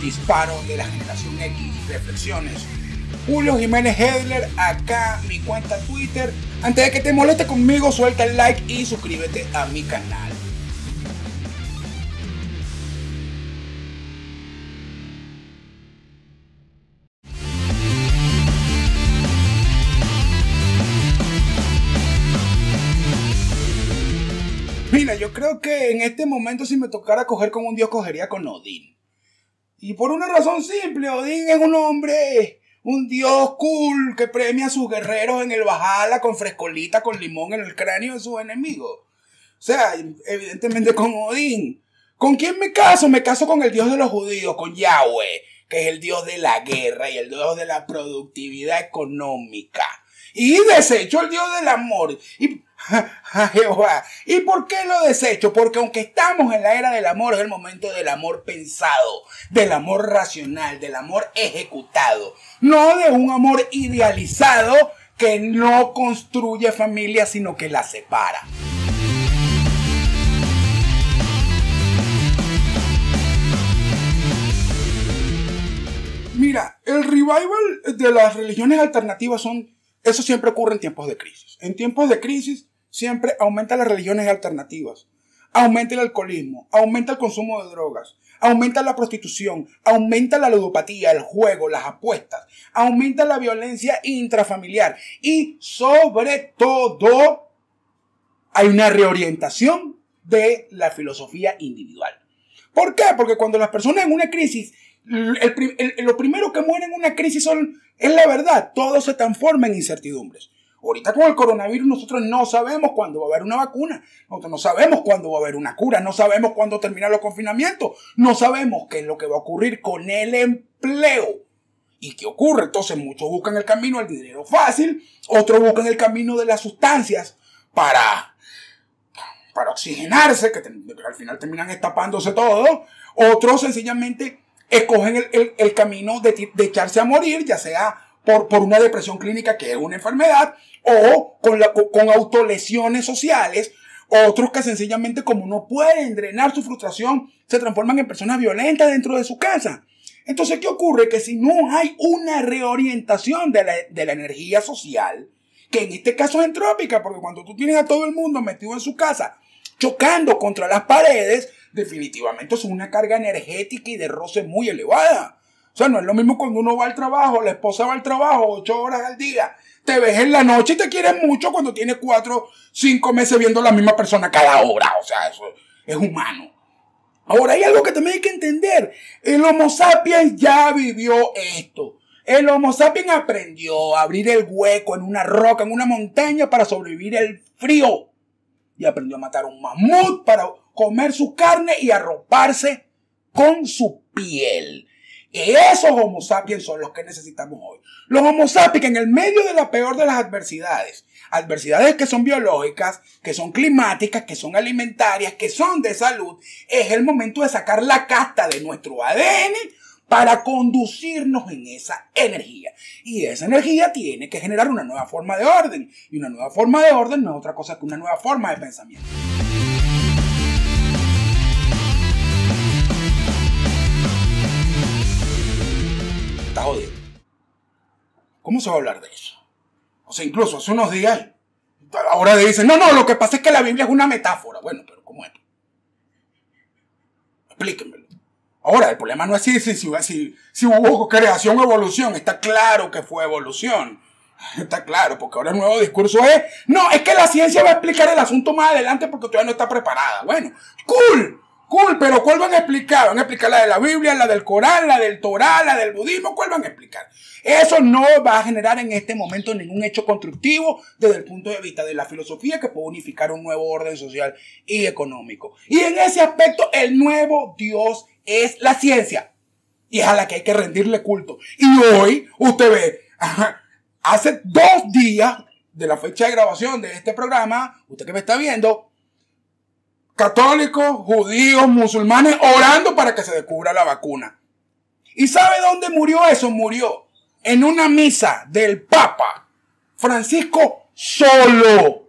disparos de la generación X, reflexiones. Julio Jiménez Hedler, acá mi cuenta Twitter. Antes de que te moleste conmigo, suelta el like y suscríbete a mi canal. Mira, yo creo que en este momento si me tocara coger con un dios, cogería con Odín. Y por una razón simple, Odín es un hombre, un dios cool que premia a sus guerreros en el Valhalla con frescolita, con limón en el cráneo de sus enemigos. O sea, evidentemente con Odín. ¿Con quién me caso? Me caso con el dios de los judíos, con Yahweh, que es el dios de la guerra y el dios de la productividad económica. Y desecho el dios del amor. Jehová. ¿Y por qué lo desecho? Porque aunque estamos en la era del amor, es el momento del amor pensado, del amor racional, del amor ejecutado, no de un amor idealizado que no construye familia, sino que la separa. Mira, el revival de las religiones alternativas eso siempre ocurre en tiempos de crisis. En tiempos de crisis siempre aumentan las religiones alternativas, aumenta el alcoholismo, aumenta el consumo de drogas, aumenta la prostitución, aumenta la ludopatía, el juego, las apuestas, aumenta la violencia intrafamiliar y sobre todo hay una reorientación de la filosofía individual. ¿Por qué? Porque cuando las personas en una crisis, lo primero que muere en una crisis es la verdad, todo se transforma en incertidumbres. Ahorita con el coronavirus nosotros no sabemos cuándo va a haber una vacuna, nosotros no sabemos cuándo va a haber una cura, no sabemos cuándo terminan los confinamientos, no sabemos qué es lo que va a ocurrir con el empleo. ¿Y qué ocurre? Entonces muchos buscan el camino del dinero fácil, otros buscan el camino de las sustancias para oxigenarse, que al final terminan estapándose todo, otros sencillamente escogen el camino de echarse a morir, ya sea por una depresión clínica que es una enfermedad, o con autolesiones sociales. Otros que sencillamente, como no pueden drenar su frustración, se transforman en personas violentas dentro de su casa. Entonces, ¿qué ocurre? Que si no hay una reorientación de la energía social, que en este caso es entrópica, porque cuando tú tienes a todo el mundo metido en su casa, chocando contra las paredes, definitivamente es una carga energética y de roce muy elevada. O sea, no es lo mismo cuando uno va al trabajo, la esposa va al trabajo 8 horas al día, te ves en la noche y te quieres mucho cuando tienes 4, 5 meses viendo a la misma persona cada hora. O sea, eso es humano. Ahora, hay algo que también hay que entender. El Homo sapiens ya vivió esto. El Homo sapiens aprendió a abrir el hueco en una roca, en una montaña para sobrevivir el frío. Y aprendió a matar un mamut para comer su carne y arroparse con su piel. Esos Homo sapiens son los que necesitamos hoy. Los Homo sapiens en el medio de la peor de las adversidades. Adversidades que son biológicas, que son climáticas, que son alimentarias, que son de salud. Es el momento de sacar la casta de nuestro ADN para conducirnos en esa energía. Y esa energía tiene que generar una nueva forma de orden. Y una nueva forma de orden no es otra cosa que una nueva forma de pensamiento. Está jodido. ¿Cómo se va a hablar de eso? O sea, incluso hace unos días, ahora dicen, no, lo que pasa es que la Biblia es una metáfora. Bueno, pero ¿cómo es? Explíquenmelo. Ahora, el problema no es si hubo creación o evolución. Está claro que fue evolución. Está claro, porque ahora el nuevo discurso es que la ciencia va a explicar el asunto más adelante porque todavía no está preparada. Bueno, cool, pero ¿cuál van a explicar? ¿Van a explicar la de la Biblia, la del Corán, la del Torá, la del budismo? ¿Cuál van a explicar? Eso no va a generar en este momento ningún hecho constructivo desde el punto de vista de la filosofía que puede unificar un nuevo orden social y económico. Y en ese aspecto, el nuevo Dios es la ciencia. Y es a la que hay que rendirle culto. Y hoy, usted ve, hace 2 días de la fecha de grabación de este programa, usted que me está viendo, católicos, judíos, musulmanes orando para que se descubra la vacuna. ¿Y sabe dónde murió eso? Murió en una misa del Papa Francisco solo.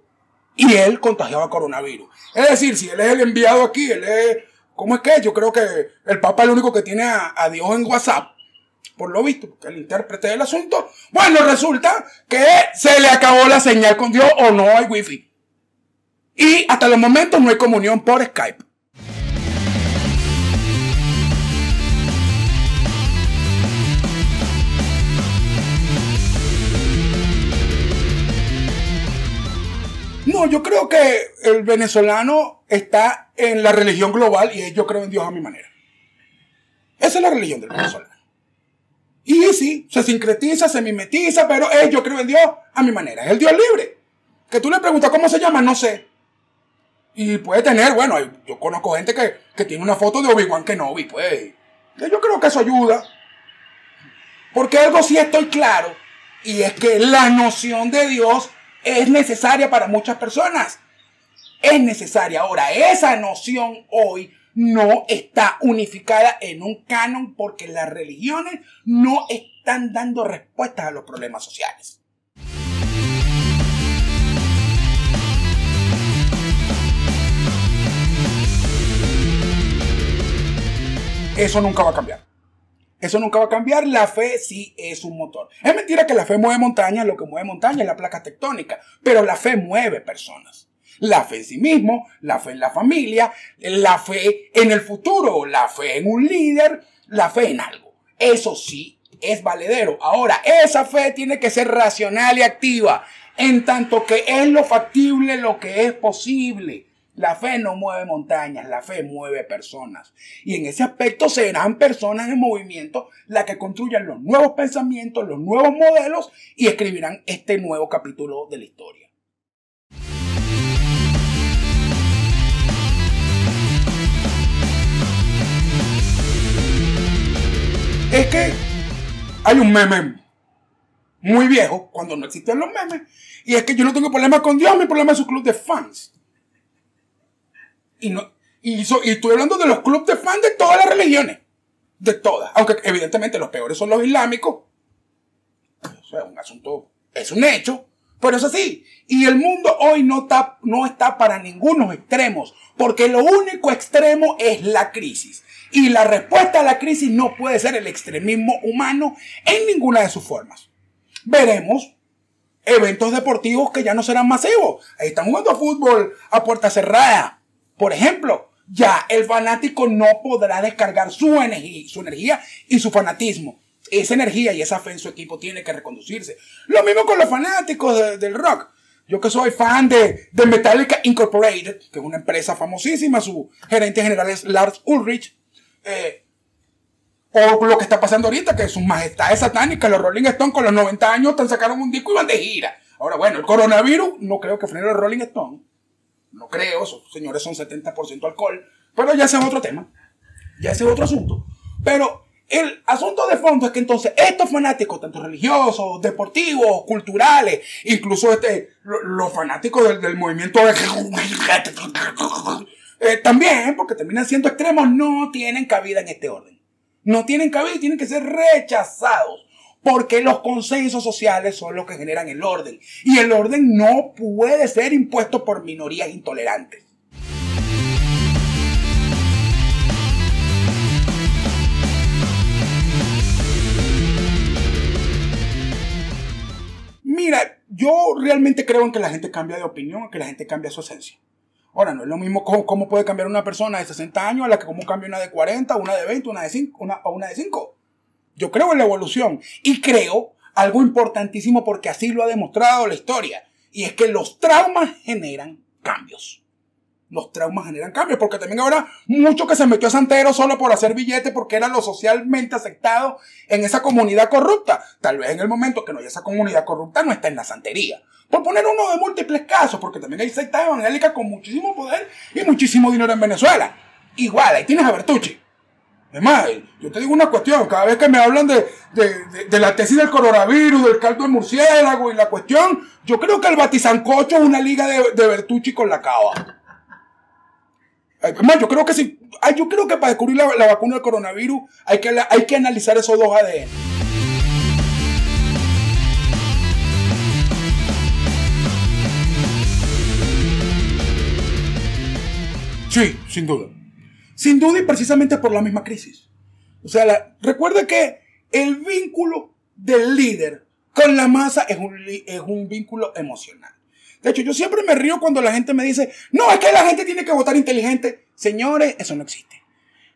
Y él contagiaba coronavirus. Es decir, si él es el enviado aquí, él es ¿Cómo es que? Yo creo que el Papa es el único que tiene a Dios en WhatsApp. Por lo visto, porque el intérprete del asunto. Bueno, resulta que se le acabó la señal con Dios o no hay wifi. Y hasta los momentos no hay comunión por Skype. No, yo creo que el venezolano está en la religión global y yo creo en Dios a mi manera. Esa es la religión del venezolano. Y sí, se sincretiza, se mimetiza, pero yo creo en Dios a mi manera. Es el Dios libre. Que tú le preguntas cómo se llama, no sé. Y puede tener, bueno, yo conozco gente que tiene una foto de Obi-Wan Kenobi, pues. Yo creo que eso ayuda. Porque algo sí estoy claro, y es que la noción de Dios es necesaria para muchas personas. Es necesaria. Ahora, esa noción hoy no está unificada en un canon porque las religiones no están dando respuestas a los problemas sociales. Eso nunca va a cambiar. Eso nunca va a cambiar. La fe sí es un motor. Es mentira que la fe mueve montañas. Lo que mueve montañas es la placa tectónica. Pero la fe mueve personas. La fe en sí mismo, la fe en la familia, la fe en el futuro, la fe en un líder, la fe en algo. Eso sí es valedero. Ahora, esa fe tiene que ser racional y activa. En tanto que es lo factible, lo que es posible. La fe no mueve montañas, la fe mueve personas. Y en ese aspecto serán personas en movimiento las que construyan los nuevos pensamientos, los nuevos modelos y escribirán este nuevo capítulo de la historia. Es que hay un meme muy viejo, cuando no existían los memes, y es que yo no tengo problema con Dios, mi problema es su club de fans. Y estoy hablando de los clubes de fans de todas las religiones. De todas. Aunque evidentemente los peores son los islámicos. Eso es un asunto, es un hecho. Pero es así. Y el mundo hoy no está para ningunos extremos. Porque lo único extremo es la crisis. Y la respuesta a la crisis no puede ser el extremismo humano en ninguna de sus formas. Veremos eventos deportivos que ya no serán masivos. Ahí están jugando fútbol a puerta cerrada. Por ejemplo, ya el fanático no podrá descargar su energía y su fanatismo. Esa energía y esa fe en su equipo tiene que reconducirse. Lo mismo con los fanáticos del rock. Yo que soy fan de Metallica Incorporated, que es una empresa famosísima, su gerente general es Lars Ulrich. O lo que está pasando ahorita, que sus majestades satánicas, los Rolling Stones con los 90 años sacaron un disco y van de gira. Ahora, bueno, el coronavirus no creo que frene los Rolling Stones. No creo, esos señores son 70% alcohol. Pero ya ese es otro tema. Ya ese es otro asunto. Pero el asunto de fondo es que entonces estos fanáticos, tanto religiosos, deportivos, culturales, incluso los fanáticos del movimiento también, porque terminan siendo extremos, no tienen cabida en este orden. No tienen cabida y tienen que ser rechazados. Porque los consensos sociales son los que generan el orden. Y el orden no puede ser impuesto por minorías intolerantes. Mira, yo realmente creo en que la gente cambia de opinión, que la gente cambia su esencia. Ahora, no es lo mismo cómo puede cambiar una persona de 60 años a la que cómo cambia una de 40, una de 20, una de 5, una de 5. Yo creo en la evolución y creo algo importantísimo porque así lo ha demostrado la historia. Y es que los traumas generan cambios. Los traumas generan cambios porque también habrá mucho que se metió a santero solo por hacer billete porque era lo socialmente aceptado en esa comunidad corrupta. Tal vez en el momento que no haya esa comunidad corrupta no está en la santería. Por poner uno de múltiples casos, porque también hay sectas evangélicas con muchísimo poder y muchísimo dinero en Venezuela. Igual, ahí tienes a Bertucci. Además, yo te digo una cuestión, cada vez que me hablan de la tesis del coronavirus, del caldo de murciélago y la cuestión, yo creo que el batizancocho es una liga de Bertucci con la cava. Además, yo creo que sí, yo creo que para descubrir la vacuna del coronavirus hay que analizar esos dos ADN. Sí, sin duda. Sin duda y precisamente por la misma crisis. O sea, recuerda que el vínculo del líder con la masa es un vínculo emocional. De hecho, yo siempre me río cuando la gente me dice, no, es que la gente tiene que votar inteligente. Señores, eso no existe.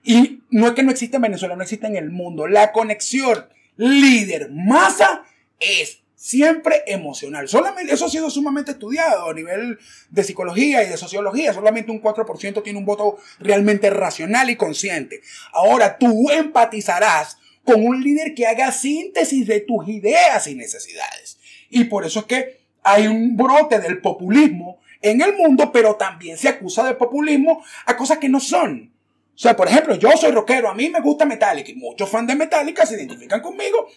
Y no es que no existe en Venezuela, no existe en el mundo. La conexión líder-masa es siempre emocional. Solamente, eso ha sido sumamente estudiado a nivel de psicología y de sociología. Solamente un 4% tiene un voto realmente racional y consciente. Ahora, tú empatizarás con un líder que haga síntesis de tus ideas y necesidades. Y por eso es que hay un brote del populismo en el mundo, pero también se acusa de populismo a cosas que no son. O sea, por ejemplo, yo soy rockero, a mí me gusta Metallica y muchos fans de Metallica se identifican conmigo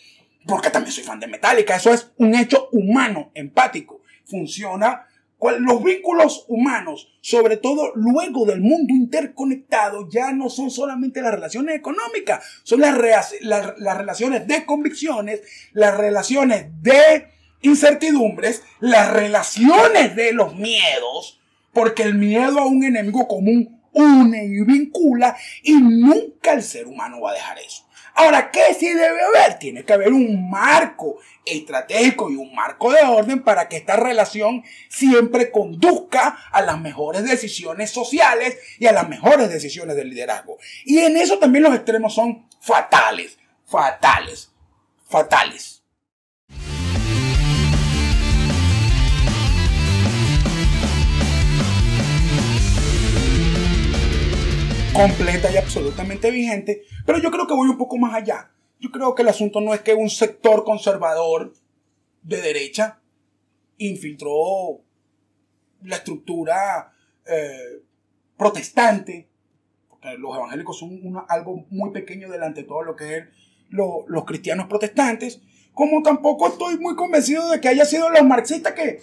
porque también soy fan de Metallica. Eso es un hecho humano, empático. Funciona. Los vínculos humanos, sobre todo luego del mundo interconectado, ya no son solamente las relaciones económicas, son las relaciones de convicciones, las relaciones de incertidumbres, las relaciones de los miedos, porque el miedo a un enemigo común une y vincula y nunca el ser humano va a dejar eso. Ahora, ¿qué sí debe haber? Tiene que haber un marco estratégico y un marco de orden para que esta relación siempre conduzca a las mejores decisiones sociales y a las mejores decisiones del liderazgo. Y en eso también los extremos son fatales, fatales, fatales. Completa y absolutamente vigente, pero yo creo que voy un poco más allá. Yo creo que el asunto no es que un sector conservador de derecha infiltró la estructura protestante, porque los evangélicos son algo muy pequeño delante de todo lo que es los cristianos protestantes, como tampoco estoy muy convencido de que haya sido los marxistas que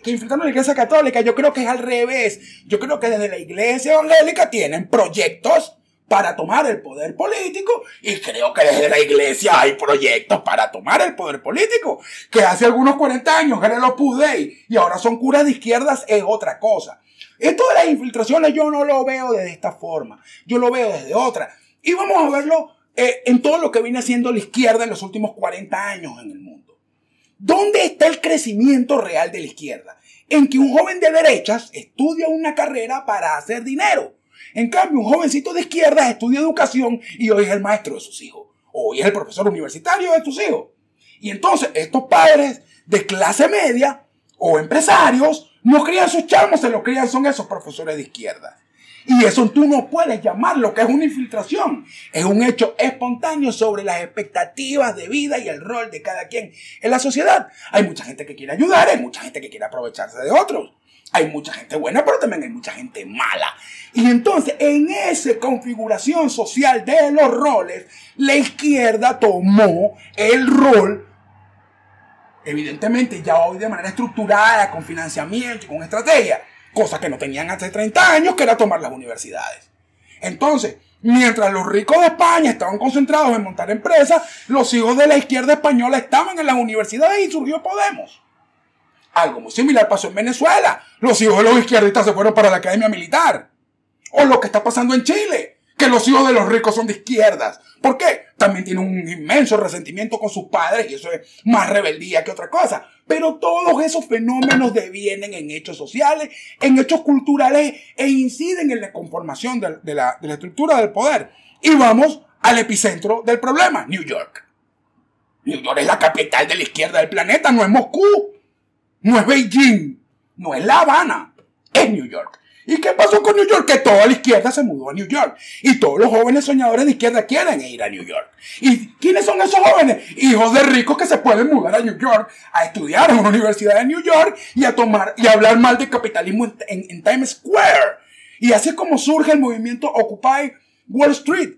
infiltraron la iglesia católica. Yo creo que es al revés. Yo creo que desde la iglesia evangélica tienen proyectos para tomar el poder político y creo que desde la iglesia hay proyectos para tomar el poder político. Que hace algunos 40 años eran los Opus Dei y ahora son curas de izquierdas es otra cosa. Esto de las infiltraciones yo no lo veo de esta forma. Yo lo veo desde otra. Y vamos a verlo en todo lo que viene haciendo la izquierda en los últimos 40 años en el mundo. ¿Dónde está el crecimiento real de la izquierda? En que un joven de derechas estudia una carrera para hacer dinero. En cambio, un jovencito de izquierdas estudia educación y hoy es el maestro de sus hijos. Hoy es el profesor universitario de sus hijos. Y entonces estos padres de clase media o empresarios no crían sus chamos, se los crían son esos profesores de izquierda. Y eso tú no puedes llamarlo que es una infiltración. Es un hecho espontáneo sobre las expectativas de vida y el rol de cada quien en la sociedad. Hay mucha gente que quiere ayudar, hay mucha gente que quiere aprovecharse de otros. Hay mucha gente buena, pero también hay mucha gente mala. Y entonces, en esa configuración social de los roles, la izquierda tomó el rol, evidentemente ya hoy de manera estructurada, con financiamiento y con estrategia, cosa que no tenían hace 30 años, que era tomar las universidades. Entonces, mientras los ricos de España estaban concentrados en montar empresas, los hijos de la izquierda española estaban en las universidades y surgió Podemos. Algo muy similar pasó en Venezuela. Los hijos de los izquierdistas se fueron para la academia militar. O lo que está pasando en Chile, que los hijos de los ricos son de izquierdas. ¿Por qué? También tienen un inmenso resentimiento con sus padres y eso es más rebeldía que otra cosa. Pero todos esos fenómenos devienen en hechos sociales, en hechos culturales e inciden en la conformación de la estructura del poder. Y vamos al epicentro del problema, New York. New York es la capital de la izquierda del planeta, no es Moscú, no es Beijing, no es La Habana, es New York. ¿Y qué pasó con New York? Que toda la izquierda se mudó a New York. Y todos los jóvenes soñadores de izquierda quieren ir a New York. ¿Y quiénes son esos jóvenes? Hijos de ricos que se pueden mudar a New York, a estudiar en una universidad de New York y a tomar y a hablar mal de capitalismo en Times Square. Y así es como surge el movimiento Occupy Wall Street.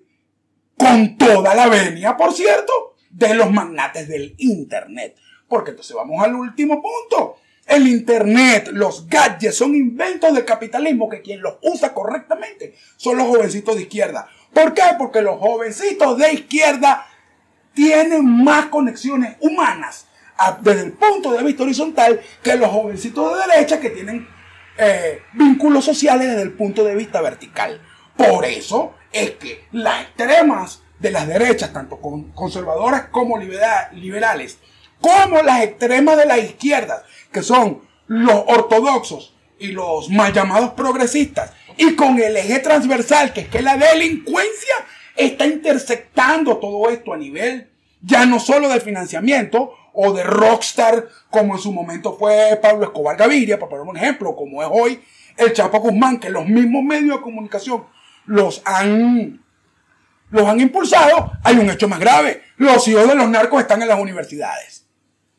Con toda la venia, por cierto, de los magnates del Internet. Porque entonces vamos al último punto. El Internet, los gadgets son inventos del capitalismo que quien los usa correctamente son los jovencitos de izquierda. ¿Por qué? Porque los jovencitos de izquierda tienen más conexiones humanas desde el punto de vista horizontal que los jovencitos de derecha que tienen vínculos sociales desde el punto de vista vertical. Por eso es que las extremas de las derechas, tanto conservadoras como liberales, como las extremas de las izquierdas, que son los ortodoxos y los mal llamados progresistas, y con el eje transversal, que es que la delincuencia está intersectando todo esto a nivel ya no solo de financiamiento o de rockstar, como en su momento fue Pablo Escobar Gaviria, para poner un ejemplo, como es hoy el Chapo Guzmán, que los mismos medios de comunicación los han impulsado. Hay un hecho más grave: los hijos de los narcos están en las universidades.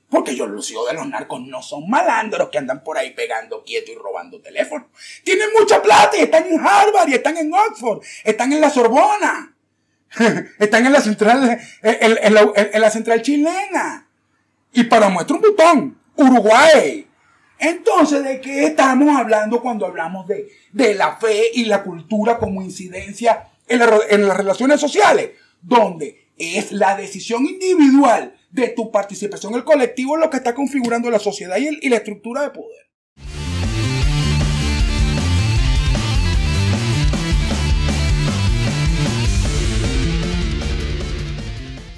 Porque los hijos de los narcos no son malandros que andan por ahí pegando quieto y robando teléfonos. Tienen mucha plata y están en Harvard y están en Oxford, están en la Sorbona, están en la central, en la central chilena. Y para muestra un botón, Uruguay. Entonces, ¿de qué estamos hablando cuando hablamos de la fe y la cultura como incidencia en las relaciones sociales? Donde es la decisión individual de tu participación en el colectivo lo que está configurando la sociedad y la estructura de poder.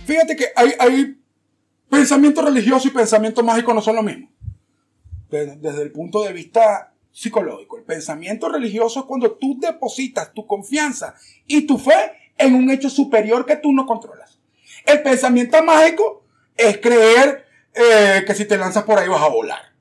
Fíjate que hay pensamiento religioso y pensamiento mágico no son lo mismo. Desde el punto de vista psicológico, el pensamiento religioso es cuando tú depositas tu confianza y tu fe en un hecho superior que tú no controlas. El pensamiento mágico es creer que si te lanzas por ahí vas a volar.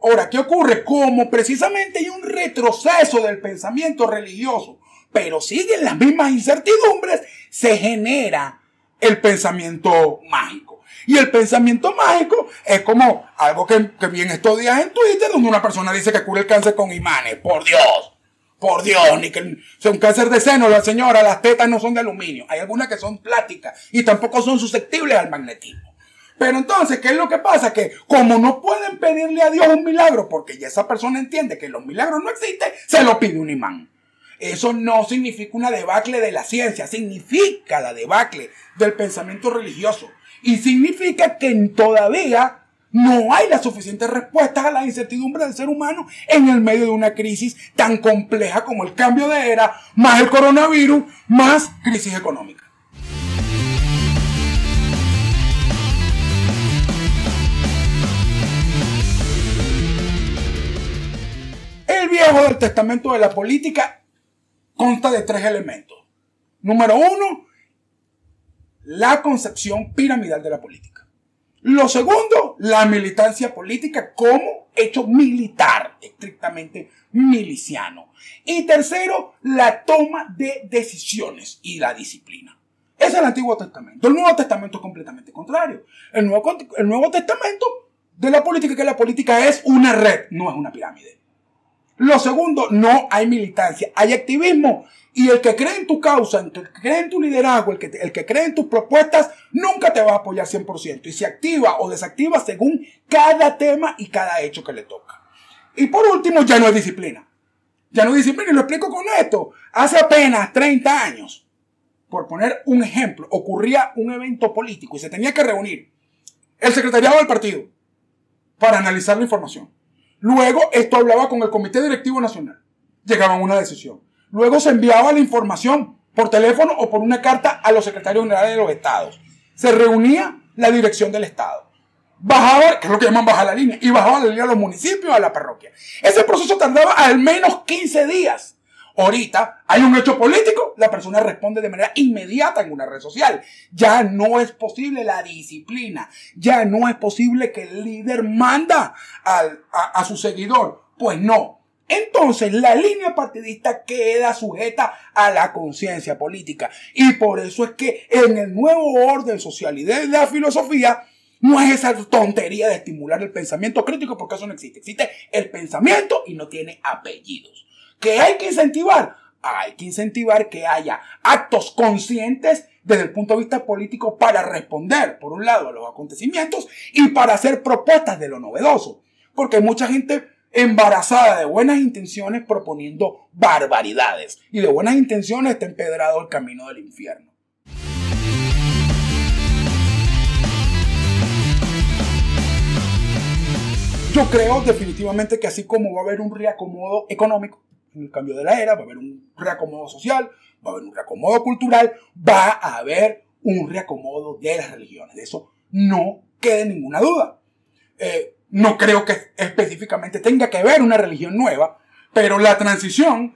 Ahora, ¿qué ocurre? Como precisamente hay un retroceso del pensamiento religioso, pero siguen las mismas incertidumbres, se genera el pensamiento mágico. Y el pensamiento mágico es como algo que vi en estos días en Twitter, donde una persona dice que cura el cáncer con imanes. Por Dios, ni que sea un cáncer de seno, la señora, las tetas no son de aluminio. Hay algunas que son plásticas y tampoco son susceptibles al magnetismo. Pero entonces, ¿qué es lo que pasa? Que como no pueden pedirle a Dios un milagro, porque ya esa persona entiende que los milagros no existen, se lo pide un imán. Eso no significa una debacle de la ciencia, significa la debacle del pensamiento religioso. Y significa que todavía no hay las suficientes respuestas a las incertidumbres del ser humano en el medio de una crisis tan compleja como el cambio de era, más el coronavirus, más crisis económica. El Viejo del Testamento de la política consta de 3 elementos. Número 1, la concepción piramidal de la política. Lo segundo, la militancia política como hecho militar, estrictamente miliciano. Y tercero, la toma de decisiones y la disciplina. Ese es el Antiguo Testamento. El Nuevo Testamento es completamente contrario. El Nuevo Testamento de la política, que la política es una red, no es una pirámide. Lo segundo, no hay militancia, hay activismo. Y el que cree en tu causa, el que cree en tu liderazgo, el que cree en tus propuestas, nunca te va a apoyar 100%. Y se activa o desactiva según cada tema y cada hecho que le toca. Y por último, ya no hay disciplina. Ya no hay disciplina, y lo explico con esto. Hace apenas 30 años, por poner un ejemplo, ocurría un evento político y se tenía que reunir el secretariado del partido para analizar la información. Luego, esto hablaba con el Comité Directivo Nacional. Llegaban a una decisión. Luego se enviaba la información por teléfono o por una carta a los secretarios generales de los estados. Se reunía la dirección del estado. Bajaba, que es lo que llaman bajar la línea, y bajaba la línea a los municipios, a la parroquia. Ese proceso tardaba al menos 15 días. Ahorita hay un hecho político, la persona responde de manera inmediata en una red social. Ya no es posible la disciplina. Ya no es posible que el líder manda a su seguidor. Pues no. Entonces la línea partidista queda sujeta a la conciencia política. Y por eso es que en el nuevo orden social y de la filosofía no es esa tontería de estimular el pensamiento crítico, porque eso no existe. Existe el pensamiento y no tiene apellidos. ¿Qué hay que incentivar? Hay que incentivar que haya actos conscientes desde el punto de vista político para responder, por un lado, a los acontecimientos y para hacer propuestas de lo novedoso. Porque hay mucha gente embarazada de buenas intenciones proponiendo barbaridades. Y de buenas intenciones está empedrado el camino del infierno. Yo creo definitivamente que así como va a haber un reacomodo económico, en el cambio de la era, va a haber un reacomodo social, va a haber un reacomodo cultural, va a haber un reacomodo de las religiones. De eso no quede ninguna duda. No creo que específicamente tenga que haber una religión nueva, pero la transición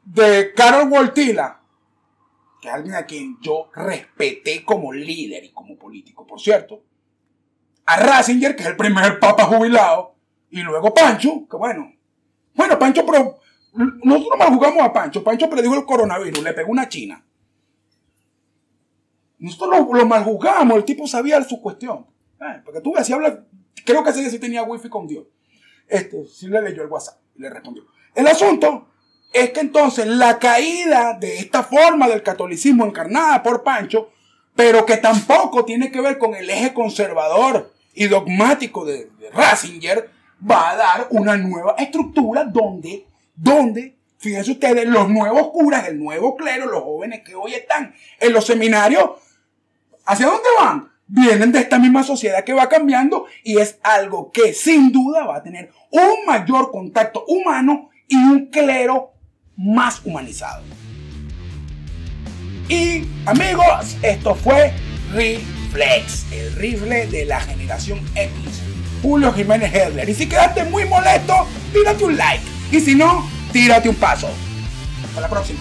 de Karol Wojtyla, que es alguien a quien yo respeté como líder y como político, por cierto, a Ratzinger, que es el primer papa jubilado, y luego Pancho, que bueno, Pancho, pero nosotros mal jugamos a Pancho. Pancho predijo el coronavirus, le pegó una china. Nosotros lo mal jugamos, el tipo sabía su cuestión. Porque tú ves, si habla, creo que ese sí tenía wifi con Dios. Sí le leyó el WhatsApp y le respondió. El asunto es que entonces la caída de esta forma del catolicismo encarnada por Pancho, pero que tampoco tiene que ver con el eje conservador y dogmático de Ratzinger, va a dar una nueva estructura donde, fíjense ustedes, los nuevos curas, el nuevo clero, los jóvenes que hoy están en los seminarios, ¿hacia dónde van? Vienen de esta misma sociedad que va cambiando y es algo que sin duda va a tener un mayor contacto humano y un clero más humanizado. Y amigos, esto fue Reflex, el rifle de la generación X, Julio Jiménez Hedler. Y si quedaste muy molesto, tírate un like. Y si no, tírate un paso. Hasta la próxima.